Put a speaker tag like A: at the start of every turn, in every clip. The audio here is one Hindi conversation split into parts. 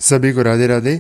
A: सभी को राधे राधे।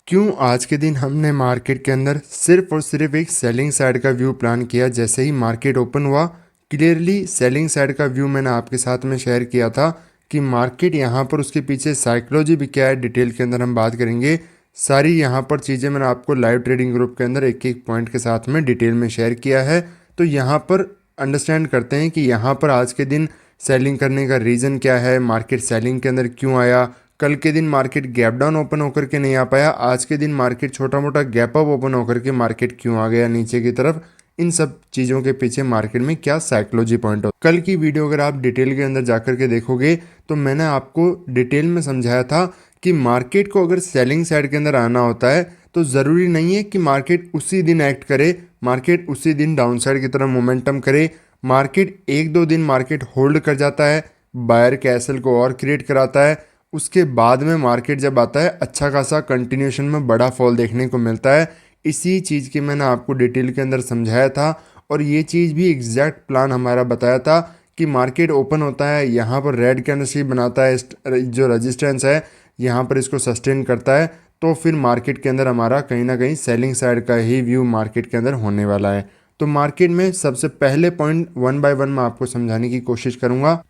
A: क्यों आज के दिन हमने मार्केट के अंदर सिर्फ और सिर्फ एक सेलिंग साइड का व्यू प्लान किया। जैसे ही मार्केट ओपन हुआ क्लियरली सेलिंग साइड का व्यू मैंने आपके साथ में शेयर किया था कि मार्केट यहाँ पर उसके पीछे साइकोलॉजी भी क्या है डिटेल के अंदर हम बात करेंगे। सारी यहाँ पर चीज़ें मैंने आपको लाइव ट्रेडिंग ग्रुप के अंदर एक एक पॉइंट के साथ में डिटेल में शेयर किया है। तो यहाँ पर अंडरस्टैंड करते हैं कि यहाँ पर आज के दिन सेलिंग करने का रीज़न क्या है, मार्केट सेलिंग के अंदर क्यों आया। कल के दिन मार्केट गैप डाउन ओपन होकर के नहीं आ पाया, आज के दिन मार्केट छोटा मोटा गैप अप ओपन होकर के मार्केट क्यों आ गया नीचे की तरफ। इन सब चीज़ों के पीछे मार्केट में क्या साइकोलॉजी पॉइंट हो। कल की वीडियो अगर आप डिटेल के अंदर जाकर के देखोगे तो मैंने आपको डिटेल में समझाया था कि मार्केट को अगर सेलिंग साइड के अंदर आना होता है तो ज़रूरी नहीं है कि मार्केट उसी दिन एक्ट करे, मार्केट उसी दिन डाउन साइड की तरफ मोमेंटम करे। मार्केट एक दो दिन मार्केट होल्ड कर जाता है, बायर कैसल को और क्रिएट कराता है, उसके बाद में मार्केट जब आता है अच्छा खासा कंटिन्यूशन में बड़ा फॉल देखने को मिलता है। इसी चीज़ की मैंने आपको डिटेल के अंदर समझाया था और ये चीज़ भी एग्जैक्ट प्लान हमारा बताया था कि मार्केट ओपन होता है, यहाँ पर रेड कैंडलस्टिक बनाता है, जो रेजिस्टेंस है यहाँ पर इसको सस्टेन करता है, तो फिर मार्केट के अंदर हमारा कहीं ना कहीं सेलिंग साइड का ही व्यू मार्केट के अंदर होने वाला है। तो मार्केट में सबसे पहले पॉइंट वन बाय वन मैं आपको समझाने की कोशिश करूँगा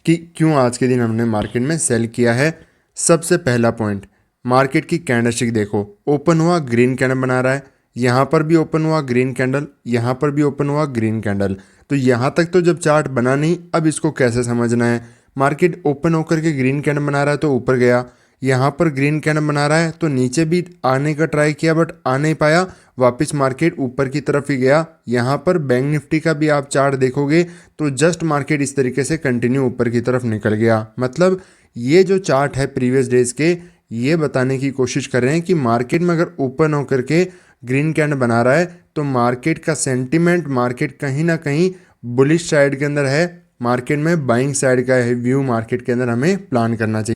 A: कि क्यों आज के दिन हमने मार्केट में सेल किया है। सबसे पहला पॉइंट, मार्केट की कैंडलस्टिक देखो, ओपन हुआ ग्रीन कैंडल बना रहा है, यहाँ पर भी ओपन हुआ ग्रीन कैंडल, यहाँ पर भी ओपन हुआ ग्रीन कैंडल। तो यहाँ तक तो जब चार्ट बना नहीं, अब इसको कैसे समझना है। मार्केट ओपन होकर के ग्रीन कैंडल बना रहा है तो ऊपर गया, यहाँ पर ग्रीन कैंडल बना रहा है तो नीचे भी आने का ट्राई किया बट आ नहीं पाया, वापस मार्केट ऊपर की तरफ ही गया। यहाँ पर बैंक निफ्टी का भी आप चार्ट देखोगे तो जस्ट मार्केट इस तरीके से कंटिन्यू ऊपर की तरफ निकल गया। मतलब ये जो चार्ट है प्रीवियस डेज के, ये बताने की कोशिश कर रहे हैं कि मार्केट में अगर ओपन होकर के ग्रीन कैंडल बना रहा है तो मार्केट का सेंटिमेंट, मार्केट कहीं ना कहीं बुलिश साइड के अंदर है, मार्केट में बाइंग साइड का व्यू मार्केट के अंदर हमें प्लान करना चाहिए।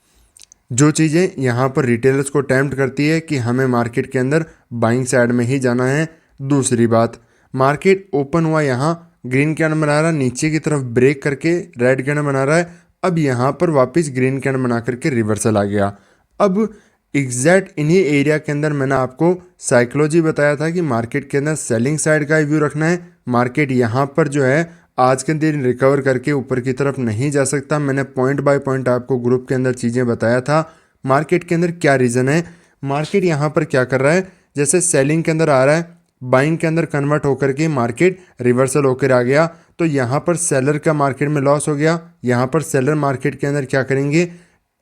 A: जो चीज़ें यहाँ पर रिटेलर्स को टेम्प्ट करती है कि हमें मार्केट के अंदर बाइंग साइड में ही जाना है। दूसरी बात, मार्केट ओपन हुआ, यहाँ ग्रीन कैंडल बना रहा है, नीचे की तरफ ब्रेक करके रेड कैंडल बना रहा है, अब यहाँ पर वापस ग्रीन कैंडल बना करके रिवर्सल आ गया। अब एग्जैक्ट इन्हीं एरिया के अंदर मैंने आपको साइकोलॉजी बताया था कि मार्केट के अंदर सेलिंग साइड का व्यू रखना है। मार्केट यहाँ पर जो है आज के दिन रिकवर करके ऊपर की तरफ नहीं जा सकता। मैंने पॉइंट बाय पॉइंट आपको ग्रुप के अंदर चीज़ें बताया था मार्केट के अंदर क्या रीज़न है। मार्केट यहाँ पर क्या कर रहा है, जैसे सेलिंग के अंदर आ रहा है, बाइंग के अंदर कन्वर्ट होकर के मार्केट रिवर्सल होकर आ गया, तो यहाँ पर सेलर का मार्केट में लॉस हो गया। यहाँ पर सेलर मार्केट के अंदर क्या करेंगे,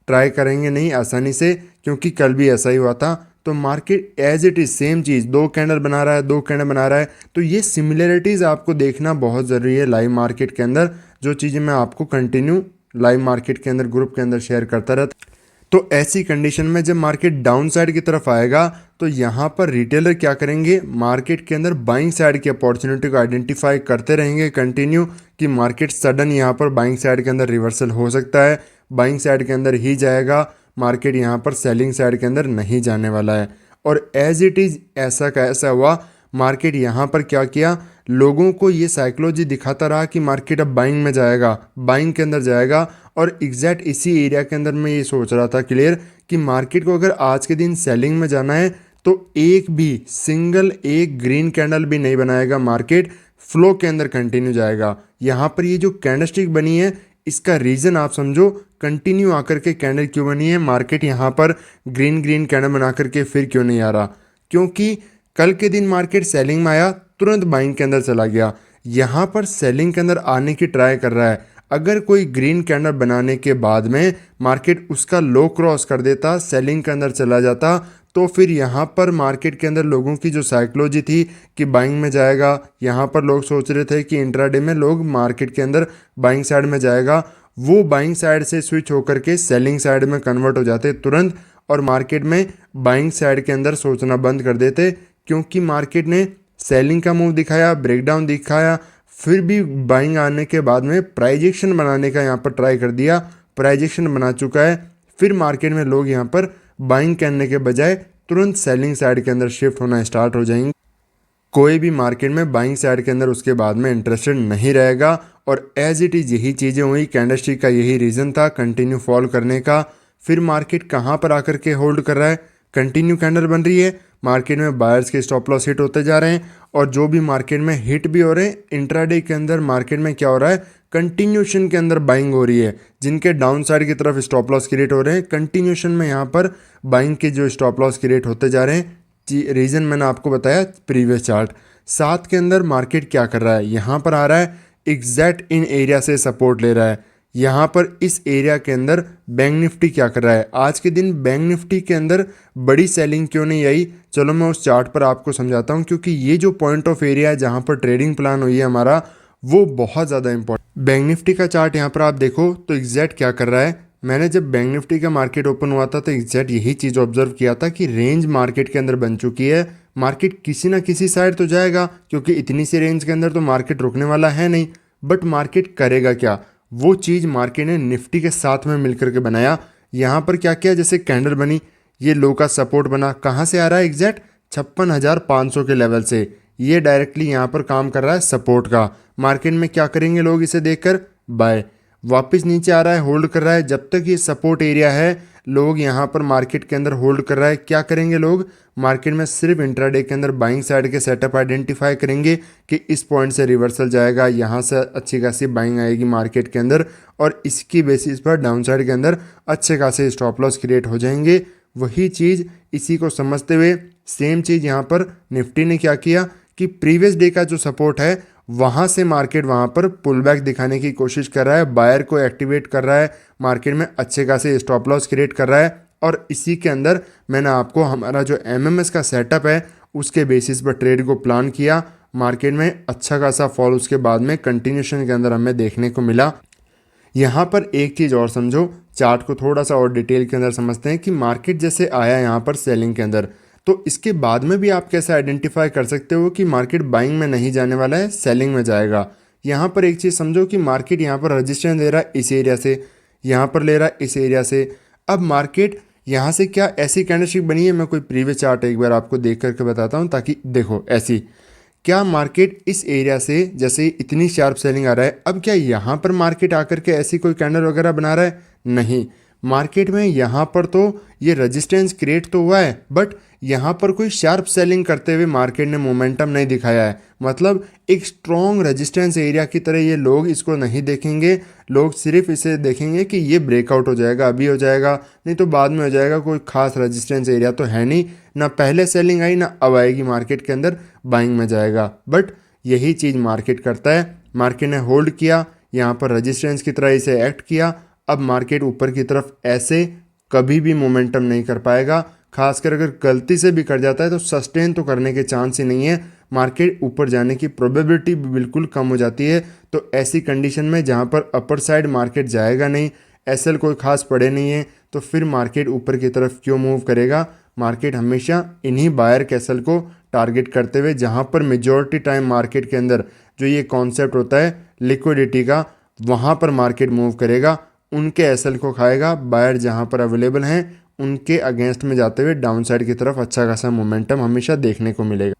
A: ट्राई करेंगे नहीं आसानी से, क्योंकि कल भी ऐसा ही हुआ था। तो market as it is same चीज़, दो कैंडल बना रहा है, दो कैंडल बना रहा है, तो ये सिमिलरिटीज़ आपको देखना बहुत ज़रूरी है लाइव मार्केट के अंदर। जो चीज़ें मैं आपको कंटिन्यू लाइव मार्केट के अंदर ग्रुप के अंदर शेयर करता रहता। तो ऐसी कंडीशन में जब मार्केट डाउन साइड की तरफ आएगा तो यहाँ पर रिटेलर क्या करेंगे, मार्केट के अंदर बाइंग साइड की अपॉर्चुनिटी को आइडेंटिफाई करते रहेंगे कंटिन्यू कि मार्केट सडन यहाँ पर बाइंग साइड के अंदर रिवर्सल हो सकता है, बाइंग साइड के अंदर ही जाएगा, मार्केट यहाँ पर सेलिंग साइड के अंदर नहीं जाने वाला है। और एज इट इज़ ऐसा का ऐसा हुआ। मार्केट यहाँ पर क्या किया, लोगों को ये साइकोलॉजी दिखाता रहा कि मार्केट अब बाइंग में जाएगा, बाइंग के अंदर जाएगा, और एग्जैक्ट इसी एरिया के अंदर मैं ये सोच रहा था क्लियर कि मार्केट को अगर आज के दिन सेलिंग में जाना है तो एक भी सिंगल एक ग्रीन कैंडल भी नहीं बनाएगा, मार्केट फ्लो के अंदर कंटिन्यू जाएगा। यहाँ पर ये जो कैंडलस्टिक बनी है इसका रीज़न आप समझो, कंटिन्यू आकर के कैंडल क्यों बनी है, मार्केट यहाँ पर ग्रीन ग्रीन कैंडल बना करके फिर क्यों नहीं आ रहा, क्योंकि कल के दिन मार्केट सेलिंग में आया, तुरंत बाइंग के अंदर चला गया। यहाँ पर सेलिंग के अंदर आने की ट्राई कर रहा है। अगर कोई ग्रीन कैंडल बनाने के बाद में मार्केट उसका लो क्रॉस कर देता, सेलिंग के अंदर चला जाता, तो फिर यहाँ पर मार्केट के अंदर लोगों की जो साइकोलॉजी थी कि बाइंग में जाएगा, यहाँ पर लोग सोच रहे थे कि इंट्राडे में लोग मार्केट के अंदर बाइंग साइड में जाएगा, वो बाइंग साइड से स्विच होकर के सेलिंग साइड में कन्वर्ट हो जाते तुरंत, और मार्केट में बाइंग साइड के अंदर सोचना बंद कर देते, क्योंकि मार्केट ने सेलिंग का मूव दिखाया, ब्रेकडाउन दिखाया, फिर भी बाइंग आने के बाद में प्राइजेक्शन बनाने का यहाँ पर ट्राई कर दिया, प्राइजेक्शन बना चुका है, फिर मार्केट में लोग यहाँ पर बाइंग करने के बजाय तुरंत सेलिंग साइड के अंदर शिफ्ट होना स्टार्ट हो जाएंगे। कोई भी मार्केट में बाइंग साइड के अंदर उसके बाद में इंटरेस्टेड नहीं रहेगा। और एज इट इज़ यही चीज़ें हुई, कैंडलस्टिक का यही रीज़न था कंटिन्यू फॉल करने का। फिर मार्केट कहाँ पर आकर के होल्ड कर रहा है, कंटिन्यू कैंडल बन रही है, मार्केट में बायर्स के स्टॉप लॉस हिट होते जा रहे हैं और जो भी मार्केट में हिट भी हो रहे हैं, इंट्राडे के अंदर मार्केट में क्या हो रहा है, कंटिन्यूशन के अंदर बाइंग हो रही है। जिनके डाउन साइड की तरफ स्टॉप लॉस क्रिएट हो रहे हैं, कंटिन्यूशन में यहाँ पर बाइंग के जो स्टॉप लॉस क्रिएट होते जा रहे हैं। रीज़न मैंने आपको बताया प्रीवियस चार्ट। साथ के अंदर मार्केट क्या कर रहा है, यहाँ पर आ रहा है एग्जैक्ट इन एरिया से सपोर्ट ले रहा है। यहाँ पर इस एरिया के अंदर बैंक निफ्टी क्या कर रहा है, आज के दिन बैंक निफ्टी के अंदर बड़ी सेलिंग क्यों नहीं आई, चलो मैं उस चार्ट पर आपको समझाता हूँ। क्योंकि ये जो पॉइंट ऑफ एरिया है जहाँ पर ट्रेडिंग प्लान हुई है हमारा, वो बहुत ज़्यादा इंपॉर्टेंट। बैंक निफ्टी का चार्ट यहाँ पर आप देखो तो एग्जैक्ट क्या कर रहा है, मैंने जब बैंक निफ्टी का मार्केट ओपन हुआ था तो एग्जैक्ट यही चीज़ ऑब्जर्व किया था कि रेंज मार्केट के अंदर बन चुकी है। मार्केट किसी ना किसी साइड तो जाएगा, क्योंकि इतनी सी रेंज के अंदर तो मार्केट रुकने वाला है नहीं। बट मार्केट करेगा क्या, वो चीज़ मार्केट ने निफ्टी के साथ में मिलकर के बनाया। यहाँ पर क्या किया, जैसे कैंडल बनी, ये लो का सपोर्ट बना, कहाँ से आ रहा है, एग्जैक्ट 56,500 के लेवल से। ये डायरेक्टली यहाँ पर काम कर रहा है सपोर्ट का। मार्केट में क्या करेंगे लोग इसे देखकर, बाय। वापस नीचे आ रहा है, होल्ड कर रहा है, जब तक ये सपोर्ट एरिया है लोग यहाँ पर मार्केट के अंदर होल्ड कर रहा है। क्या करेंगे लोग, मार्केट में सिर्फ इंट्राडे के अंदर बाइंग साइड के सेटअप आइडेंटिफाई करेंगे कि इस पॉइंट से रिवर्सल जाएगा, यहाँ से अच्छी खासी बाइंग आएगी मार्केट के अंदर और इसकी बेसिस पर डाउन साइड के अंदर अच्छे खासे स्टॉप लॉस क्रिएट हो जाएंगे। वही चीज़ इसी को समझते हुए सेम चीज़ यहाँ पर निफ्टी ने क्या किया कि प्रीवियस डे का जो सपोर्ट है वहाँ से मार्केट वहाँ पर पुल बैक दिखाने की कोशिश कर रहा है, बायर को एक्टिवेट कर रहा है, मार्केट में अच्छे खासे स्टॉप लॉस क्रिएट कर रहा है। और इसी के अंदर मैंने आपको हमारा जो एमएमएस का सेटअप है उसके बेसिस पर ट्रेड को प्लान किया। मार्केट में अच्छा खासा फॉल उसके बाद में कंटिन्यूशन के अंदर हमें देखने को मिला। यहाँ पर एक चीज़ और समझो, चार्ट को थोड़ा सा और डिटेल के अंदर समझते हैं कि मार्केट जैसे आया यहाँ पर सेलिंग के अंदर, तो इसके बाद में भी आप कैसे आइडेंटिफाई कर सकते हो कि मार्केट बाइंग में नहीं जाने वाला है, सेलिंग में जाएगा। यहाँ पर एक चीज़ समझो कि मार्केट यहाँ पर रजिस्टेंस ले रहा है इस एरिया से, यहाँ पर ले रहा है इस एरिया से। अब मार्केट यहाँ से क्या ऐसी कैंडलस्टिक बनी है, मैं कोई प्रीवियस चार्ट एक बार आपको देख करके बताता हूँ ताकि देखो ऐसी क्या मार्केट इस एरिया से जैसे इतनी शार्प सेलिंग आ रहा है, अब क्या यहाँ पर मार्केट आकर के ऐसी कोई कैंडल वगैरह बना रहा है, नहीं। मार्केट में यहाँ पर तो ये रेजिस्टेंस क्रिएट तो हुआ है बट यहाँ पर कोई शार्प सेलिंग करते हुए मार्केट ने मोमेंटम नहीं दिखाया है। मतलब एक स्ट्रॉन्ग रेजिस्टेंस एरिया की तरह ये लोग इसको नहीं देखेंगे, लोग सिर्फ इसे देखेंगे कि ये ब्रेकआउट हो जाएगा, अभी हो जाएगा, नहीं तो बाद में हो जाएगा, कोई खास रेजिस्टेंस एरिया तो है नहीं, ना पहले सेलिंग आई ना अब आएगी, मार्केट के अंदर बाइंग में जाएगा। बट यही चीज़ मार्केट करता है, मार्केट ने होल्ड किया, यहाँ पर रेजिस्टेंस की तरह इसे एक्ट किया। अब मार्केट ऊपर की तरफ ऐसे कभी भी मोमेंटम नहीं कर पाएगा, खासकर अगर गलती से भी कर जाता है तो सस्टेन तो करने के चांस ही नहीं है, मार्केट ऊपर जाने की प्रोबेबिलिटी भी बिल्कुल कम हो जाती है। तो ऐसी कंडीशन में जहाँ पर अपर साइड मार्केट जाएगा नहीं, एसएल कोई खास पड़े नहीं है, तो फिर मार्केट ऊपर की तरफ क्यों मूव करेगा। मार्केट हमेशा इन्हीं बायर कैसल को टारगेट करते हुए, जहाँ पर मेजॉरिटी टाइम मार्केट के अंदर जो ये कॉन्सेप्ट होता है लिक्विडिटी का, वहाँ पर मार्केट मूव करेगा, उनके एसएल को खाएगा। बायर जहाँ पर अवेलेबल हैं उनके अगेंस्ट में जाते हुए डाउन साइड की तरफ अच्छा खासा मोमेंटम हमेशा देखने को मिलेगा।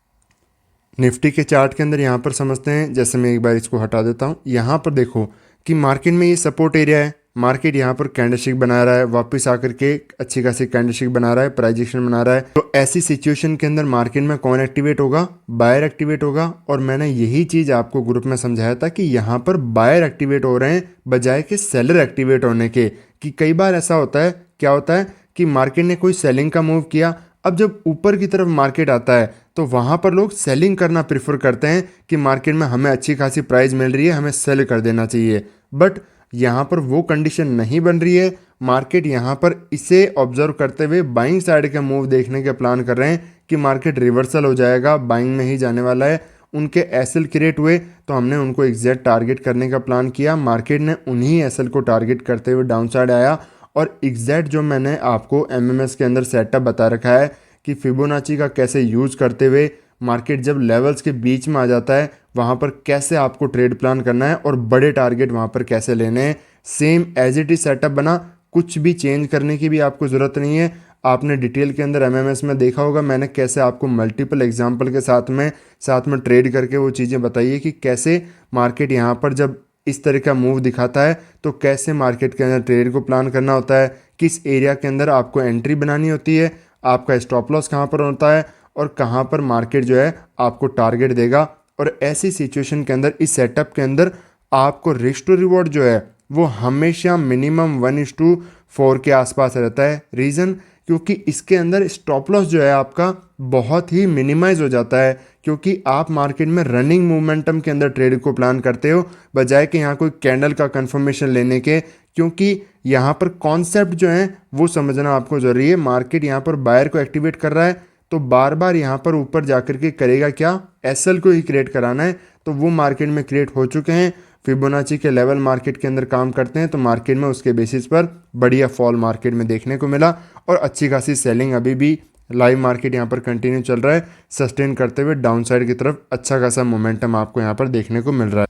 A: निफ्टी के चार्ट के अंदर यहाँ पर समझते हैं, जैसे मैं एक बार इसको हटा देता हूँ, यहाँ पर देखो कि मार्केट में ये सपोर्ट एरिया है, मार्केट यहाँ पर कैंडलस्टिक बना रहा है, वापस आकर के अच्छी खासी कैंडलस्टिक बना रहा है, प्राइस एक्शन बना रहा है। तो ऐसी सिचुएशन के अंदर मार्केट में कौन एक्टिवेट होगा, बायर एक्टिवेट होगा। और मैंने यही चीज़ आपको ग्रुप में समझाया था कि यहाँ पर बायर एक्टिवेट हो रहे हैं बजाय कि सेलर एक्टिवेट होने के। कि कई बार ऐसा होता है, क्या होता है कि मार्केट ने कोई सेलिंग का मूव किया, अब जब ऊपर की तरफ मार्केट आता है तो वहाँ पर लोग सेलिंग करना प्रेफर करते हैं कि मार्केट में हमें अच्छी खासी प्राइस मिल रही है, हमें सेल कर देना चाहिए। बट यहाँ पर वो कंडीशन नहीं बन रही है, मार्केट यहाँ पर इसे ऑब्जर्व करते हुए बाइंग साइड का मूव देखने के प्लान कर रहे हैं कि मार्केट रिवर्सल हो जाएगा, बाइंग में ही जाने वाला है। उनके एसएल क्रिएट हुए तो हमने उनको एग्जैक्ट टारगेट करने का प्लान किया, मार्केट ने उन्हीं एसएल को टारगेट करते हुए डाउन साइड आया। और एग्जैक्ट जो मैंने आपको एमएमएस के अंदर सेटअप बता रखा है कि फिबोनाची का कैसे यूज़ करते हुए मार्केट जब लेवल्स के बीच में आ जाता है वहाँ पर कैसे आपको ट्रेड प्लान करना है और बड़े टारगेट वहाँ पर कैसे लेने हैं, same as it is setup बना, कुछ भी चेंज करने की भी आपको ज़रूरत नहीं है। आपने डिटेल के अंदर एमएमएस में देखा होगा मैंने कैसे आपको मल्टीपल एग्जाम्पल के साथ में ट्रेड करके वो चीज़ें बताई है कि कैसे मार्केट यहाँ पर जब इस तरह का मूव दिखाता है तो कैसे मार्केट के अंदर ट्रेड को प्लान करना होता है, किस एरिया के अंदर आपको एंट्री बनानी होती है, आपका स्टॉप लॉस कहाँ पर होता है और कहाँ पर मार्केट जो है आपको टारगेट देगा। और ऐसी सिचुएशन के अंदर, इस सेटअप के अंदर आपको रिस्क टू रिवॉर्ड जो है वो हमेशा मिनिमम 1:4 के आसपास रहता है। रीज़न, क्योंकि इसके अंदर स्टॉप लॉस जो है आपका बहुत ही मिनिमाइज हो जाता है, क्योंकि आप मार्केट में रनिंग मोमेंटम के अंदर ट्रेड को प्लान करते हो बजाय कि यहाँ कोई कैंडल का कंफर्मेशन लेने के, क्योंकि यहाँ पर कॉन्सेप्ट जो है वो समझना आपको ज़रूरी है। मार्केट यहाँ पर बायर को एक्टिवेट कर रहा है तो बार बार यहाँ पर ऊपर जाकर के करेगा क्या, एसएल को ही क्रिएट कराना है, तो वो मार्केट में क्रिएट हो चुके हैं। फिबोनाची के लेवल मार्केट के अंदर काम करते हैं तो मार्केट में उसके बेसिस पर बढ़िया फॉल मार्केट में देखने को मिला और अच्छी खासी सेलिंग अभी भी लाइव मार्केट यहाँ पर कंटिन्यू चल रहा है, सस्टेन करते हुए डाउन साइड की तरफ अच्छा खासा मोमेंटम आपको यहाँ पर देखने को मिल रहा है।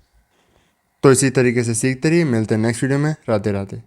A: तो इसी तरीके से सीखते रहिए, मिलते हैं नेक्स्ट वीडियो में। राधे राधे।